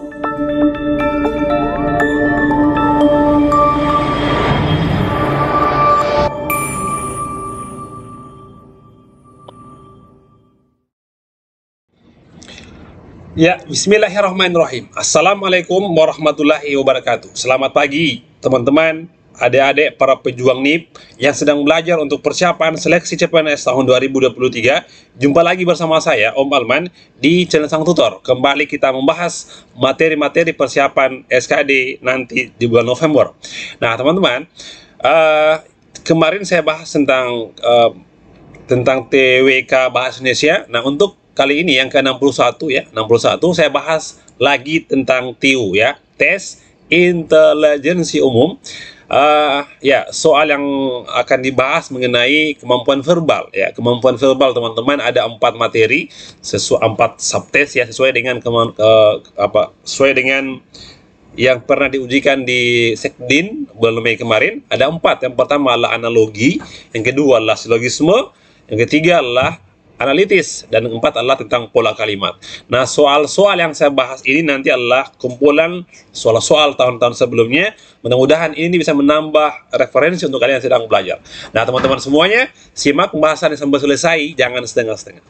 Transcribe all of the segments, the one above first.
Ya, bismillahirrahmanirrahim. Assalamualaikum warahmatullahi wabarakatuh. Selamat pagi, teman-teman, adik-adik, para pejuang NIP yang sedang belajar untuk persiapan seleksi CPNS tahun 2023. Jumpa lagi bersama saya, Om Alman, di channel Sang Tutor. Kembali kita membahas materi-materi persiapan SKD nanti di bulan November. Nah, teman-teman, kemarin saya bahas tentang TWK Bahasa Indonesia. Nah, untuk kali ini yang ke-61 ya, 61 saya bahas lagi tentang TIU ya, tes intelijensi umum. Ya, soal yang akan dibahas mengenai kemampuan verbal ya. Kemampuan verbal, teman-teman, ada 4 materi, 4 subtes ya, sesuai dengan sesuai dengan yang pernah diujikan di Sekdin bulan Mei kemarin. Ada 4. Yang pertama adalah analogi, yang kedua adalah silogisme, yang ketiga adalah analitis, dan yang keempat adalah tentang pola kalimat. Nah, soal-soal yang saya bahas ini nanti adalah kumpulan soal-soal tahun-tahun sebelumnya. Mudah-mudahan ini bisa menambah referensi untuk kalian yang sedang belajar. Nah, teman-teman semuanya, simak pembahasannya sampai selesai, jangan setengah-setengah.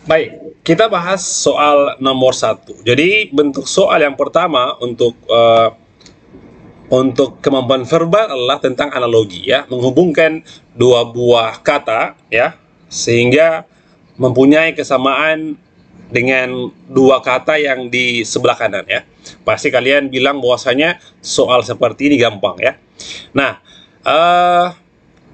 Baik, kita bahas soal nomor 1. Jadi bentuk soal yang pertama untuk kemampuan verbal adalah tentang analogi ya, menghubungkan dua buah kata ya, sehingga mempunyai kesamaan dengan dua kata yang di sebelah kanan ya. Pasti kalian bilang bahwasanya soal seperti ini gampang ya. Nah,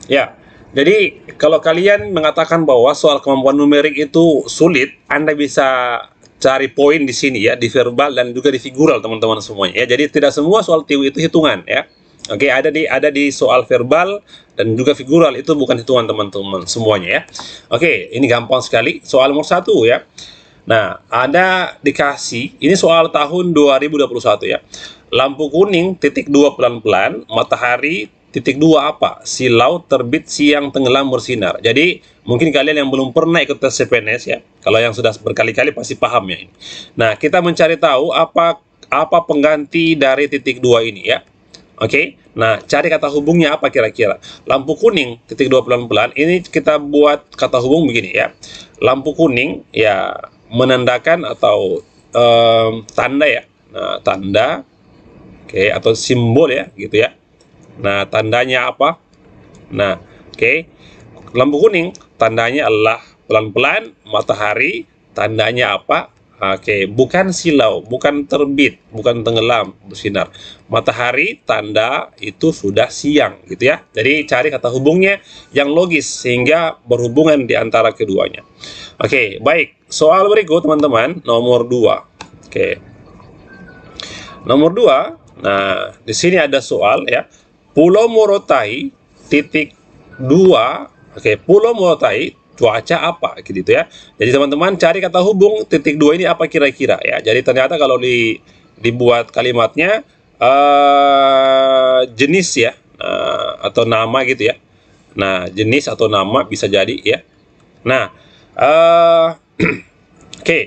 ya, jadi kalau kalian mengatakan bahwa soal kemampuan numerik itu sulit, Anda bisa cari poin di sini ya, di verbal dan juga di figural, teman-teman semuanya ya. Jadi tidak semua soal TIU itu hitungan ya. Oke, ada di soal verbal dan juga figural, itu bukan hitungan, teman-teman semuanya ya. Oke, ini gampang sekali. Soal nomor 1 ya. Nah, ada dikasih, ini soal tahun 2021 ya. Lampu kuning, titik 2 pelan-pelan, matahari, titik 2 apa? Silau, terbit, siang, tenggelam, bersinar. Jadi, mungkin kalian yang belum pernah ikut tes CPNS ya, kalau yang sudah berkali-kali pasti paham ya ini. Nah, kita mencari tahu apa pengganti dari titik 2 ini ya. Oke, nah cari kata hubungnya apa kira-kira. Lampu kuning, titik 2 pelan-pelan, ini kita buat kata hubung begini ya. Lampu kuning ya menandakan atau tanda ya. Nah, tanda, oke, atau simbol ya gitu ya. Nah, tandanya apa? Nah, oke. Lampu kuning, tandanya adalah pelan-pelan, matahari, tandanya apa? Oke, bukan silau, bukan terbit, bukan tenggelam, bersinar. Matahari, tanda itu sudah siang, gitu ya. Jadi, cari kata hubungnya yang logis, sehingga berhubungan di antara keduanya. Oke, baik. Soal berikut, teman-teman, nomor 2. Oke. Nomor 2, nah, di sini ada soal ya. Pulau Morotai, titik 2, oke, Pulau Morotai, cuaca apa gitu ya. Jadi teman-teman cari kata hubung titik 2 ini apa kira-kira ya. Jadi ternyata kalau dibuat kalimatnya jenis ya, atau nama gitu ya. Nah, jenis atau nama bisa jadi ya. Nah, oke,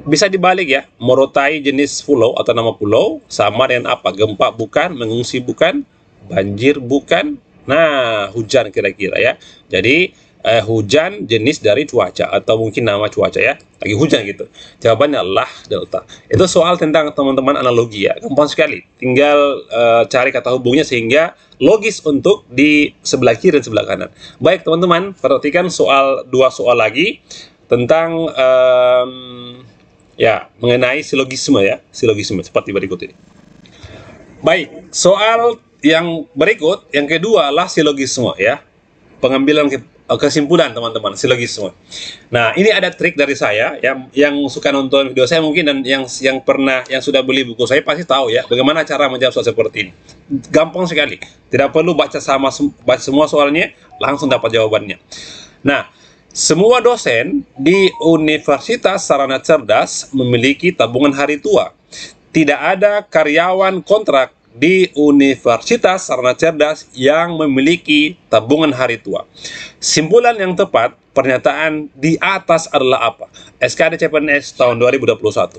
bisa dibalik ya. Morotai jenis pulau atau nama pulau sama dengan apa? Gempa bukan, mengungsi bukan, banjir bukan. Nah, hujan kira-kira ya. Jadi hujan jenis dari cuaca, atau mungkin nama cuaca ya, lagi hujan gitu. Jawabannya adalah delta. Itu soal tentang teman-teman analogi ya, gampang sekali. Tinggal cari kata hubungnya sehingga logis untuk di sebelah kiri dan sebelah kanan. Baik teman-teman, perhatikan dua soal lagi tentang ya mengenai silogisme ya, silogisme seperti berikut ini. Baik, soal yang berikut, yang kedua adalah silogisme ya, pengambilan kesimpulan teman-teman, silogisme. Nah, ini ada trik dari saya yang suka nonton video saya mungkin, dan yang sudah beli buku saya pasti tahu ya bagaimana cara menjawab soal seperti ini. Gampang sekali, tidak perlu baca semua soalnya, langsung dapat jawabannya. Nah, semua dosen di Universitas Sarana Cerdas memiliki tabungan hari tua. Tidak ada karyawan kontrak di Universitas Sarana Cerdas yang memiliki tabungan hari tua. Simpulan yang tepat pernyataan di atas adalah apa? SKD CPNS tahun 2021.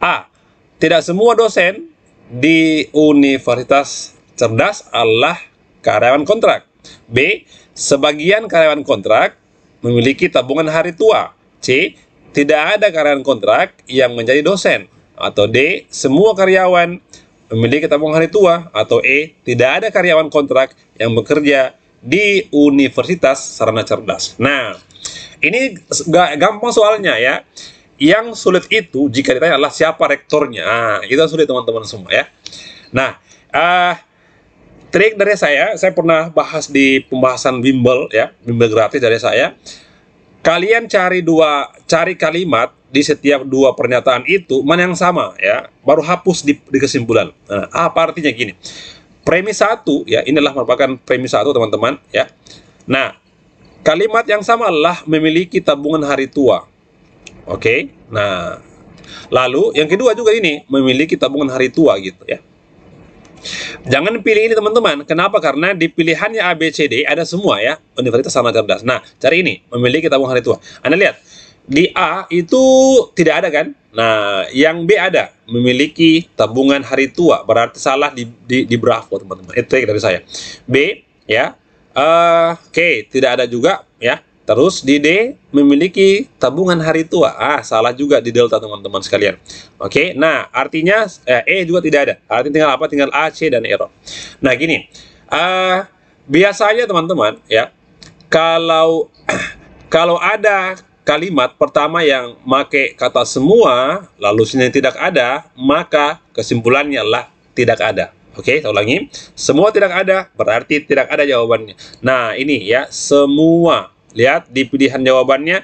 A. Tidak semua dosen di Universitas Cerdas adalah karyawan kontrak. B. Sebagian karyawan kontrak memiliki tabungan hari tua. C. Tidak ada karyawan kontrak yang menjadi dosen. Atau D. Semua karyawan memiliki tabungan hari tua. Atau E. Tidak ada karyawan kontrak yang bekerja di Universitas Sarana Cerdas. Nah, ini gampang soalnya ya. Yang sulit itu jika ditanya adalah siapa rektornya. Nah, itu sulit teman-teman semua ya. Nah, trik dari saya pernah bahas di pembahasan bimbel ya, bimbel gratis dari saya. Kalian cari kalimat di setiap dua pernyataan itu mana yang sama ya, baru hapus di kesimpulan. Nah, apa artinya gini? Premis 1 ya, inilah merupakan premis 1 teman-teman ya. Nah, kalimat yang sama adalah memiliki tabungan hari tua. Oke. Nah, lalu yang kedua juga ini memiliki tabungan hari tua gitu ya. Jangan pilih ini teman-teman. Kenapa? Karena di pilihannya A, B, C, D ada semua ya, Universitas Sarana Cerdas. Nah, cari ini, memiliki tabungan hari tua. Anda lihat, di A itu tidak ada kan? Nah, yang B ada, memiliki tabungan hari tua. Berarti salah di Bravo teman-teman. Itu dari saya. B ya, Oke, tidak ada juga ya. Terus di D memiliki tabungan hari tua. Salah juga di delta teman-teman sekalian. Oke, nah artinya E juga tidak ada. Artinya tinggal apa? Tinggal A, C, dan error. Nah gini, biasanya teman-teman ya, kalau ada kalimat pertama yang make kata semua, lalu sini tidak ada, maka kesimpulannya adalah tidak ada. Oke, saya ulangi. Semua tidak ada, berarti tidak ada jawabannya. Nah ini ya, semua. Lihat di pilihan jawabannya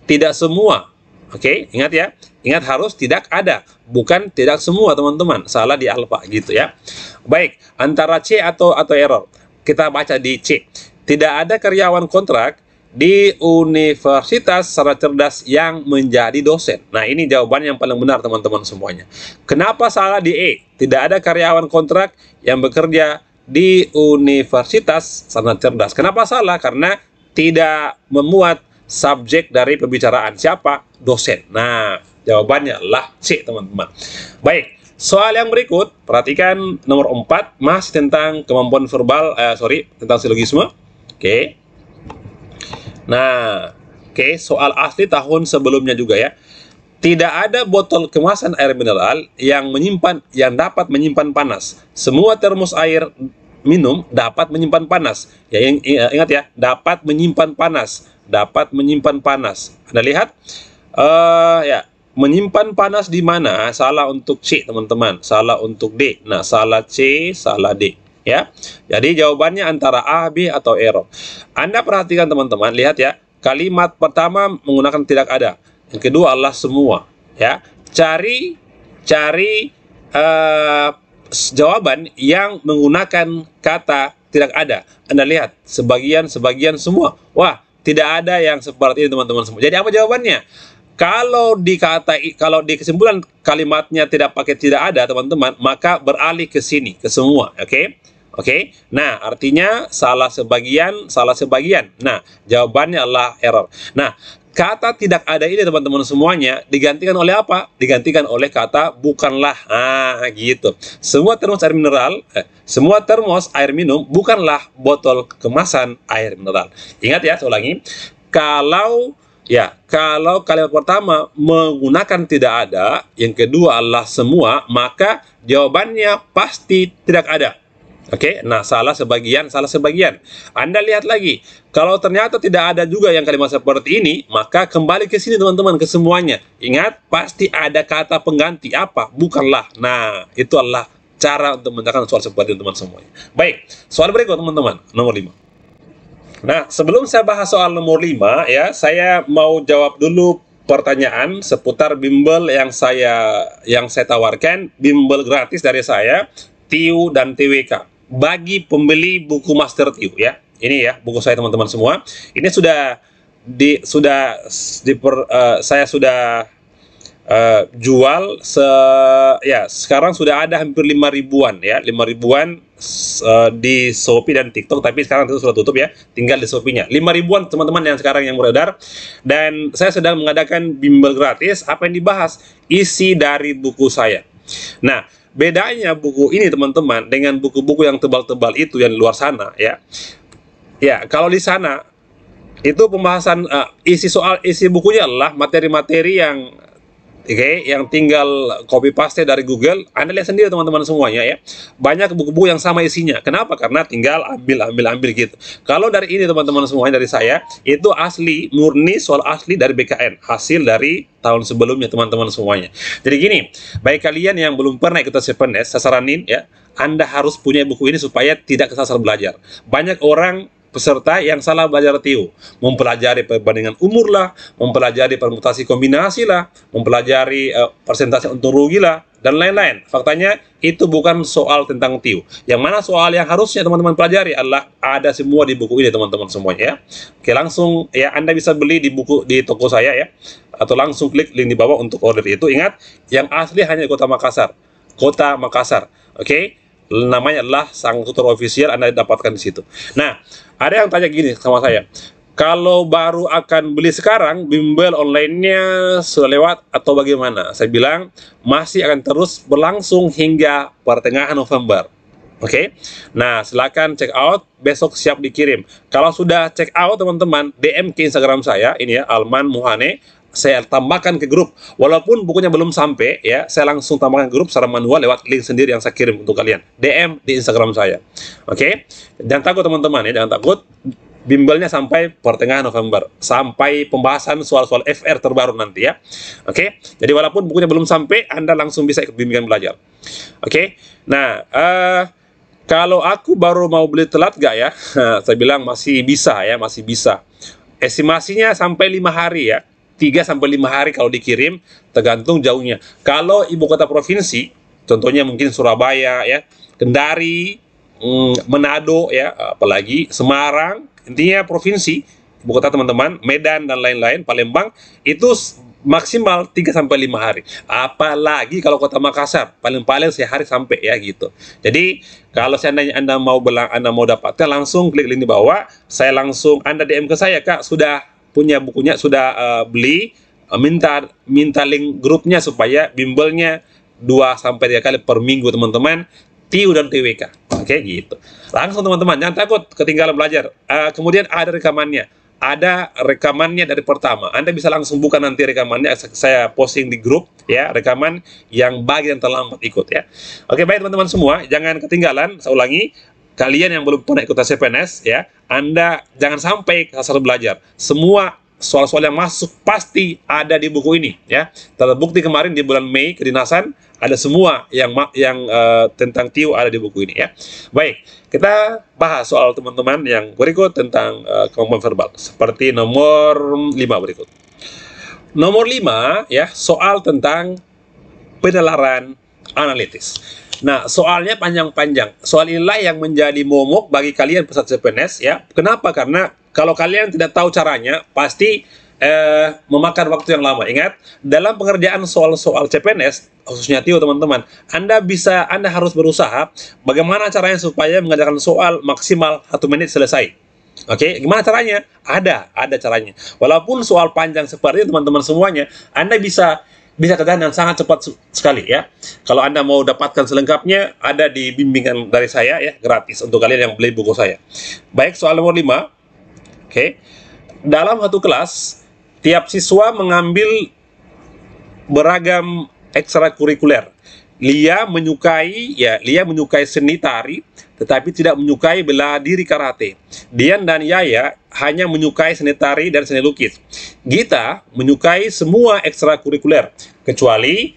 tidak semua. Oke, ingat ya. Ingat harus tidak ada, bukan tidak semua teman-teman. Salah di alfa gitu ya. Baik, antara C atau error. Kita baca di C. Tidak ada karyawan kontrak di Universitas Sarana Cerdas yang menjadi dosen. Nah, ini jawaban yang paling benar teman-teman semuanya. Kenapa salah di E? Tidak ada karyawan kontrak yang bekerja di Universitas Sarana Cerdas. Kenapa salah? Karena tidak memuat subjek dari pembicaraan. Siapa? Dosen. Nah, jawabannya adalah C, teman-teman. Baik, soal yang berikut, perhatikan nomor 4, masih tentang kemampuan verbal, tentang silogisme. Oke. Nah, soal asli tahun sebelumnya juga ya. Tidak ada botol kemasan air mineral yang dapat menyimpan panas. Semua termos air minum dapat menyimpan panas. Ya, ingat ya, dapat menyimpan panas. Dapat menyimpan panas. Anda lihat, ya, menyimpan panas di mana? Salah untuk C, teman-teman. Salah untuk D. Nah, salah C, salah D. Ya, jadi jawabannya antara A, B, atau error. Anda perhatikan teman-teman, lihat ya. Kalimat pertama menggunakan tidak ada. Yang kedua adalah semua. Ya, cari jawaban yang menggunakan kata tidak ada. Anda lihat, sebagian, semua. Wah, tidak ada yang seperti ini teman-teman semua. Jadi apa jawabannya? Kalau di kesimpulan kalimatnya tidak pakai tidak ada teman-teman, maka beralih ke sini, ke semua. Oke? Oke, nah artinya salah sebagian, salah sebagian. Nah, jawabannya adalah error. Nah, kata tidak ada ini teman-teman semuanya digantikan oleh apa? Digantikan oleh kata bukanlah. Ah, gitu. Semua termos air minum bukanlah botol kemasan air mineral. Ingat ya, saya ulangi. Kalau kalimat pertama menggunakan tidak ada, yang kedua adalah semua, maka jawabannya pasti tidak ada. Oke, nah salah sebagian, salah sebagian. Anda lihat lagi, kalau ternyata tidak ada juga yang kalimat seperti ini, maka kembali ke sini teman-teman, ke semuanya. Ingat, pasti ada kata pengganti apa? Bukanlah. Nah, itu adalah cara untuk mengerjakan soal seperti itu teman semuanya. Baik, soal berikut teman-teman, nomor 5. Nah, sebelum saya bahas soal nomor 5, ya, saya mau jawab dulu pertanyaan seputar bimbel yang saya tawarkan, bimbel gratis dari saya, TIU dan TWK. Bagi pembeli buku Master TIU ya. Ini ya buku saya teman-teman semua. Ini saya sudah jual sekarang sudah ada hampir 5 ribuan ya, 5 ribuan di Shopee dan TikTok, tapi sekarang itu sudah tutup ya, tinggal di Shopee-nya. 5 ribuan teman-teman yang sekarang yang beredar, dan saya sedang mengadakan bimbel gratis. Apa yang dibahas? Isi dari buku saya. Nah, bedanya buku ini teman-teman dengan buku-buku yang tebal-tebal itu yang di luar sana ya. Ya, kalau di sana itu pembahasan isi bukunya adalah materi-materi yang yang tinggal copy paste dari Google. Anda lihat sendiri teman-teman semuanya ya. Banyak buku-buku yang sama isinya. Kenapa? Karena tinggal ambil gitu. Kalau dari ini teman-teman semuanya, dari saya, itu asli, murni soal asli dari BKN. Hasil dari tahun sebelumnya teman-teman semuanya. Jadi gini, bagi kalian yang belum pernah ikut CPNS, saya saranin ya, Anda harus punya buku ini supaya tidak kesasar belajar. Banyak orang peserta yang salah belajar TIU, mempelajari perbandingan umur lah, mempelajari permutasi kombinasi lah, mempelajari persentase untung rugi lah, dan lain-lain. Faktanya itu bukan soal tentang TIU. Yang mana soal yang harusnya teman-teman pelajari adalah ada semua di buku ini teman-teman semuanya ya. Oke, langsung ya Anda bisa beli di buku di toko saya ya, atau langsung klik link di bawah untuk order itu. Ingat, yang asli hanya di Kota Makassar. Kota Makassar. Oke? Namanya adalah Sang Tutor Official, Anda dapatkan di situ. Nah, ada yang tanya gini sama saya, kalau baru akan beli sekarang, bimbel online-nya sudah lewat atau bagaimana? Saya bilang, masih akan terus berlangsung hingga pertengahan November. Oke? Nah, silakan check out, besok siap dikirim. Kalau sudah check out teman-teman, DM ke Instagram saya, ini ya, Alman Muhane, saya tambahkan ke grup. Walaupun bukunya belum sampai ya, saya langsung tambahkan ke grup secara manual lewat link sendiri yang saya kirim untuk kalian. DM di Instagram saya. Oke? Jangan takut teman-teman ya, jangan takut. Bimbelnya sampai pertengahan November, sampai pembahasan soal-soal FR terbaru nanti ya. Oke? Jadi walaupun bukunya belum sampai, Anda langsung bisa ikut bimbingan belajar. Oke? Nah, kalau aku baru mau beli telat gak ya? Saya bilang masih bisa ya, masih bisa. Estimasinya sampai 5 hari ya. 3-5 hari kalau dikirim, tergantung jauhnya. Kalau ibu kota provinsi, contohnya mungkin Surabaya ya, Kendari, Manado ya, apalagi Semarang, intinya provinsi, ibu kota teman-teman, Medan dan lain-lain, Palembang, itu maksimal 3-5 hari. Apalagi kalau kota Makassar, paling-paling sehari sampai ya gitu. Jadi kalau seandainya Anda mau dapatkan, langsung klik link di bawah, saya langsung Anda DM ke saya, Kak, sudah punya bukunya, sudah beli, minta link grupnya supaya bimbelnya 2-3 kali per minggu teman-teman, TIU dan TWK. Oke, gitu. Langsung teman-teman, jangan takut ketinggalan belajar. Kemudian ada rekamannya. Ada rekamannya dari pertama. Anda bisa langsung buka nanti rekamannya, saya posting di grup ya, rekaman yang bagi yang terlambat ikut ya. Oke, baik teman-teman semua, jangan ketinggalan. Saya ulangi, kalian yang belum pernah ikut CPNS ya, Anda jangan sampai kesasar belajar. Semua soal-soal yang masuk pasti ada di buku ini ya. Terbukti kemarin di bulan Mei kedinasan ada semua yang tentang TIU ada di buku ini ya. Baik, kita bahas soal teman-teman yang berikut tentang kemampuan verbal, seperti nomor 5 berikut. Nomor 5 ya, soal tentang penalaran analitis. Nah, soalnya panjang-panjang. Soal inilah yang menjadi momok bagi kalian peserta CPNS ya. Kenapa? Karena kalau kalian tidak tahu caranya, pasti memakan waktu yang lama. Ingat, dalam pengerjaan soal-soal CPNS, khususnya TIO teman-teman, Anda harus berusaha bagaimana caranya supaya mengerjakan soal maksimal 1 menit selesai. Oke, gimana caranya? Ada caranya. Walaupun soal panjang seperti itu teman-teman semuanya, Anda bisa kerjakan dengan sangat cepat sekali ya. Kalau Anda mau dapatkan selengkapnya, ada di bimbingan dari saya ya, gratis untuk kalian yang beli buku saya. Baik, soal nomor 5. Oke. Dalam satu kelas, tiap siswa mengambil beragam ekstrakurikuler. Lia menyukai seni tari, tetapi tidak menyukai bela diri karate. Dian dan Yaya hanya menyukai seni tari dan seni lukis. Gita menyukai semua ekstrakurikuler kecuali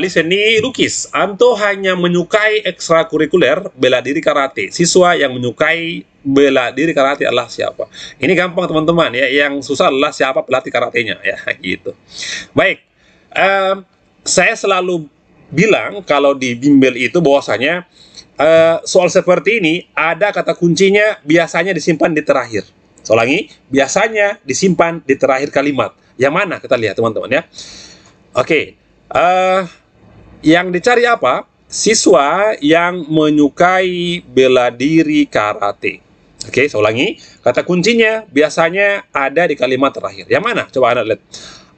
seni lukis. Anto hanya menyukai ekstrakurikuler bela diri karate. Siswa yang menyukai bela diri karate adalah siapa? Ini gampang teman-teman ya. Yang susah adalah siapa pelatih karatenya ya, gitu. Baik. Saya selalu bilang kalau di bimbel itu bahwasanya soal seperti ini ada kata kuncinya biasanya disimpan di terakhir. Saya ulangi, biasanya disimpan di terakhir kalimat. Yang mana kita lihat teman-teman ya. Oke, yang dicari apa? Siswa yang menyukai bela diri karate. Oke, saya ulangi, kata kuncinya biasanya ada di kalimat terakhir. Yang mana? Coba Anda lihat.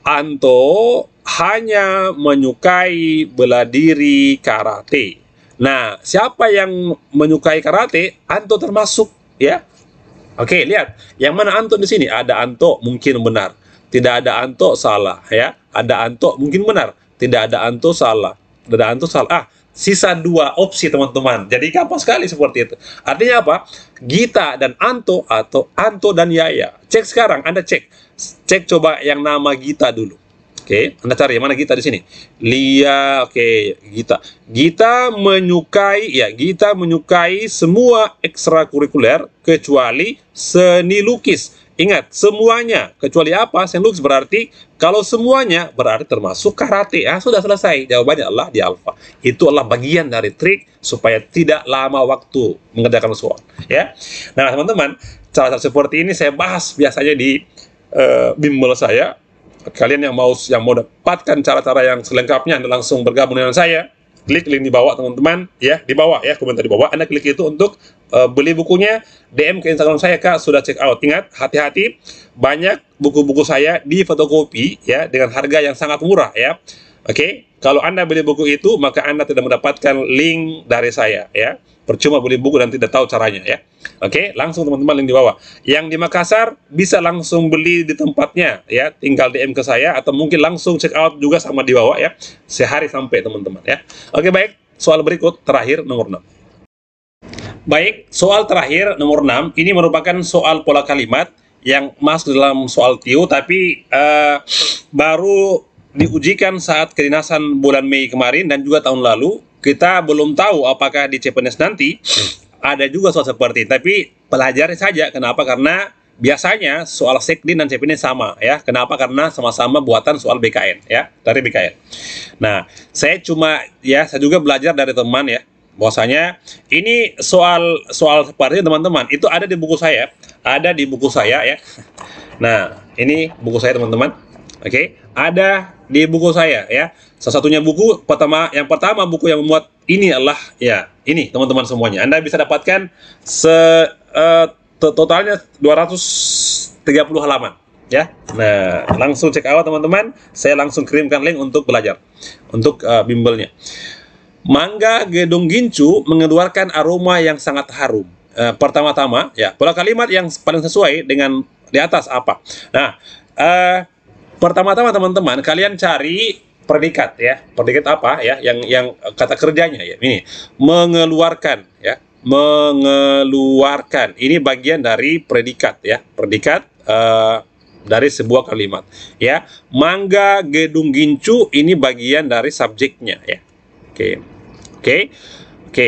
Anto hanya menyukai bela diri karate. Nah, siapa yang menyukai karate? Anto termasuk, ya. Oke, lihat. Yang mana Anto di sini? Ada Anto, mungkin benar. Tidak ada Anto, salah, ya. Ada Anto, mungkin benar. Tidak ada Anto, salah. Tidak ada Anto, salah. Sisa 2 opsi, teman-teman. Jadi gampang sekali seperti itu. Artinya apa? Gita dan Anto atau Anto dan Yaya. Cek sekarang, Anda cek. Cek coba yang nama Gita dulu. Oke, Anda cari yang mana Gita di sini? Lia, oke, Gita. Gita menyukai semua ekstrakurikuler kecuali seni lukis. Ingat, semuanya. Kecuali apa? Seni lukis berarti, kalau semuanya berarti termasuk karate. Sudah selesai. Jawabannya adalah di alfa. Itu adalah bagian dari trik supaya tidak lama waktu mengerjakan soal. Ya. Nah, teman-teman, cara-cara seperti ini saya bahas biasanya di bimbel saya. Kalian yang mau dapatkan cara-cara yang selengkapnya, Anda langsung bergabung dengan saya. Klik link di bawah teman-teman ya, di bawah ya, komentar di bawah. Anda klik itu untuk beli bukunya. DM ke Instagram saya, Kak, sudah check out. Ingat, hati-hati, banyak buku-buku saya di fotokopi ya dengan harga yang sangat murah ya. Oke, kalau Anda beli buku itu maka Anda tidak mendapatkan link dari saya ya. Percuma beli buku dan tidak tahu caranya ya. Oke, langsung teman-teman link di bawah. Yang di Makassar bisa langsung beli di tempatnya ya, tinggal DM ke saya atau mungkin langsung check out juga sama di bawah ya. Sehari sampai teman-teman ya. Oke, baik. Soal berikut terakhir nomor 6. Baik, soal terakhir nomor 6 ini merupakan soal pola kalimat yang masuk dalam soal TIO tapi baru diujikan saat kedinasan bulan Mei kemarin dan juga tahun lalu. Kita belum tahu apakah di CPNS nanti ada juga soal seperti ini, tapi pelajari saja. Kenapa? Karena biasanya soal Sekdin dan CPNS sama ya. Kenapa? Karena sama-sama buatan soal BKN ya, dari BKN. Nah, saya juga belajar dari teman ya, bahwasanya ini soal seperti teman-teman itu ada di buku saya, ya. Nah, ini buku saya teman-teman. Oke, ada di buku saya ya. Salah satunya buku yang pertama buku yang memuat ini adalah ya, ini teman-teman semuanya. Anda bisa dapatkan totalnya 230 halaman ya. Nah, langsung cek out teman-teman. Saya langsung kirimkan link untuk belajar untuk bimbelnya. Mangga Gedung Gincu mengeluarkan aroma yang sangat harum. Pertama-tama ya, pola kalimat yang paling sesuai dengan di atas apa? Nah, pertama-tama teman-teman kalian cari predikat ya. Predikat apa ya? Yang kata kerjanya ya. Ini mengeluarkan ya. Mengeluarkan. Ini bagian dari predikat ya. Predikat dari sebuah kalimat ya. Mangga Gedung Gincu ini bagian dari subjeknya ya. Oke,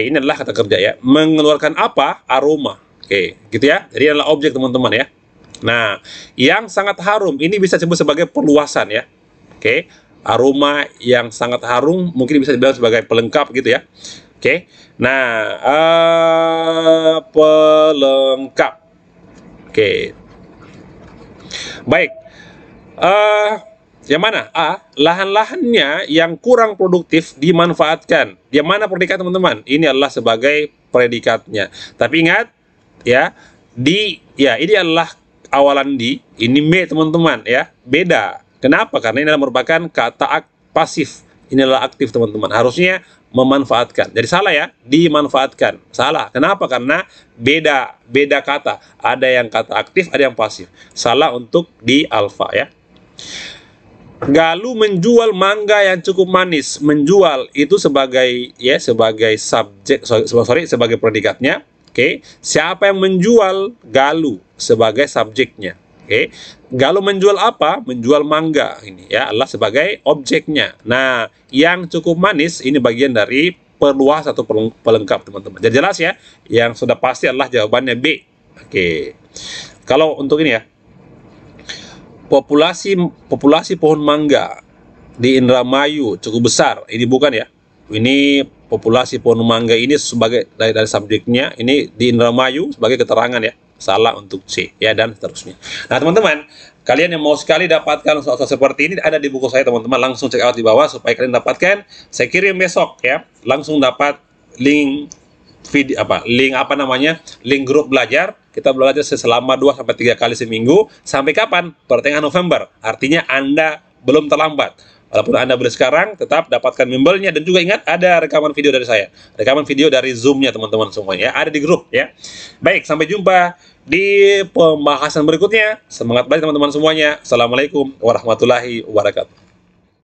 ini adalah kata kerja ya. Mengeluarkan apa? Aroma. Oke, gitu ya. Jadi adalah objek teman-teman ya. Nah, yang sangat harum ini bisa disebut sebagai perluasan ya. Oke, aroma yang sangat harum mungkin bisa dibilang sebagai pelengkap gitu ya. Oke, nah pelengkap. Oke, baik. Yang mana? A. Lahan-lahannya yang kurang produktif dimanfaatkan. Yang mana predikat, teman-teman? Ini adalah sebagai predikatnya. Tapi ingat, ya, ini adalah awalan di, ini me, teman-teman, ya. Beda. Kenapa? Karena ini adalah merupakan kata pasif. Ini adalah aktif, teman-teman. Harusnya memanfaatkan. Jadi salah ya, dimanfaatkan. Salah. Kenapa? Karena beda kata. Ada yang kata aktif, ada yang pasif. Salah untuk di alfa ya. Galuh menjual mangga yang cukup manis. Menjual itu sebagai subjek, sebagai predikatnya. Oke. Siapa yang menjual? Galuh sebagai subjeknya. Oke. Galuh menjual apa? Menjual mangga. Ini ya adalah sebagai objeknya. Nah, yang cukup manis ini bagian dari perluas atau pelengkap, teman-teman. Jadi jelas ya, yang sudah pasti adalah jawabannya B. Oke. Kalau untuk ini ya, populasi pohon mangga di Indramayu cukup besar. Ini bukan ya. Ini populasi pohon mangga ini sebagai dari subjeknya, ini di Indramayu sebagai keterangan ya. Salah untuk C ya, dan seterusnya. Nah, teman-teman, kalian yang mau sekali dapatkan soal-soal seperti ini ada di buku saya, teman-teman. Langsung check out di bawah supaya kalian dapatkan. Saya kirim besok ya. Langsung dapat link video link grup belajar. Kita belajar selama 2-3 kali seminggu. Sampai kapan? Pertengahan November. Artinya Anda belum terlambat. Walaupun Anda beli sekarang, tetap dapatkan bimbelnya. Dan juga ingat, ada rekaman video dari saya. Rekaman video dari Zoom-nya, teman-teman semuanya. Ada di grup ya. Baik, sampai jumpa di pembahasan berikutnya. Semangat belajar, teman-teman semuanya. Assalamualaikum warahmatullahi wabarakatuh.